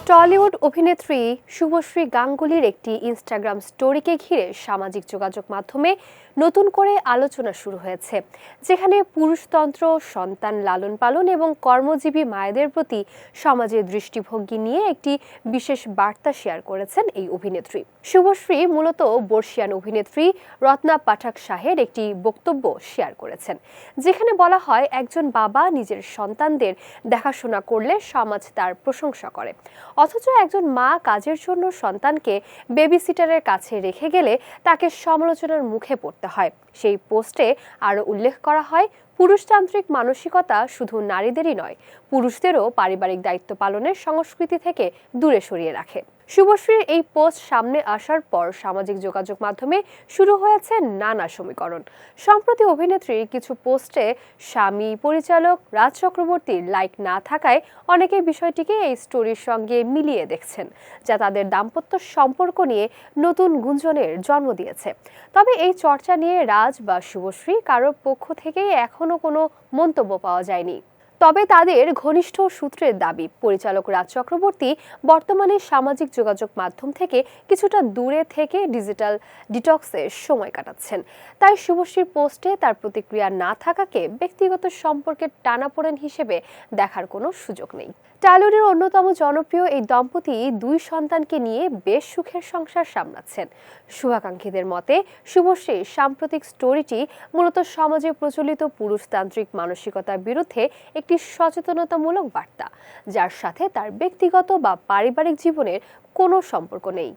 Tollywood অভিনেত্রী শুভশ্রী গাঙ্গুলির একটি Instagram স্টোরিকে ঘিরে সামাজিক যোগাযোগ মাধ্যমে নতুন করে আলোচনা শুরু হয়েছে, যেখানে পুরুষতন্ত্র, সন্তান লালন পালন এবং কর্মজীবী মায়েদের প্রতি সমাজের দৃষ্টিভঙ্গি নিয়ে একটি বিশেষ বার্তা শেয়ার করেছেন এই অভিনেত্রী। শুভশ্রী মূলত বর্ষিয়ান অভিনেত্রী রত্না পাঠক শাহের একটি বক্তব্য শেয়ার করেছেন, যেখানে বলা হয় একজন বাবা নিজের সন্তানদের দেখাশোনা করলে সমাজ তার প্রশংসা করে, অথচ একজন মা কাজের জন্য সন্তানকে বেবিসিটারের কাছে রেখে গেলে তাকে সমালোচনার মুখে পড়তে হয়। সেই পোস্টে আরও উল্লেখ করা হয়, পুরুষতান্ত্রিক মানসিকতা শুধু নারীদেরই নয়, পুরুষদেরও পারিবারিক দায়িত্ব পালনের সংস্কৃতি থেকে দূরে সরিয়ে রাখে। শুভশ্রীর এই পোস্ট সামনে আসার পর সামাজিক যোগাযোগ মাধ্যমে শুরু হয়েছে নানা সমীকরণ। সম্প্রতি অভিনেত্রীর কিছু পোস্টে স্বামী পরিচালক রাজ চক্রবর্তীর লাইক না থাকায় অনেকে বিষয়টিকে এই স্টোরির সঙ্গে মিলিয়ে দেখছেন, যা তাদের দাম্পত্য সম্পর্ক নিয়ে নতুন গুঞ্জনের জন্ম দিয়েছে। তবে এই চর্চা নিয়ে রাজ বা শুভশ্রী কারোর পক্ষ থেকে এখনো কোনো মন্তব্য পাওয়া যায়নি। তবে তাদের ঘনিষ্ঠ সূত্রের দাবি, পরিচালক রাজ চক্রবর্তী বর্তমানে সামাজিক যোগাযোগ মাধ্যম থেকে কিছুটা দূরে থেকে ডিজিটাল ডিটক্সে সময় কাটাচ্ছেন। তাই শুভশ্রীর পোস্টে তার প্রতিক্রিয়া না থাকাকে ব্যক্তিগত সম্পর্কের টানাপোড়েন হিসেবে দেখার কোনো সুযোগ নেই। টলিউডের অন্যতম জনপ্রিয় এই দম্পতি 2 সন্তানকে নিয়ে বেশ সুখের সংসার সামলাচ্ছেন। শুভাকাঙ্ক্ষীদের মতে শুভশ্রীর সাম্প্রতিক স্টোরিটি মূলত সমাজে প্রচলিত পুরুষতান্ত্রিক মানসিকতার বিরুদ্ধে একটি সচেতনতামূলক বার্তা, যার সাথে তার ব্যক্তিগত বা পারিবারিক জীবনের কোনো সম্পর্ক নেই।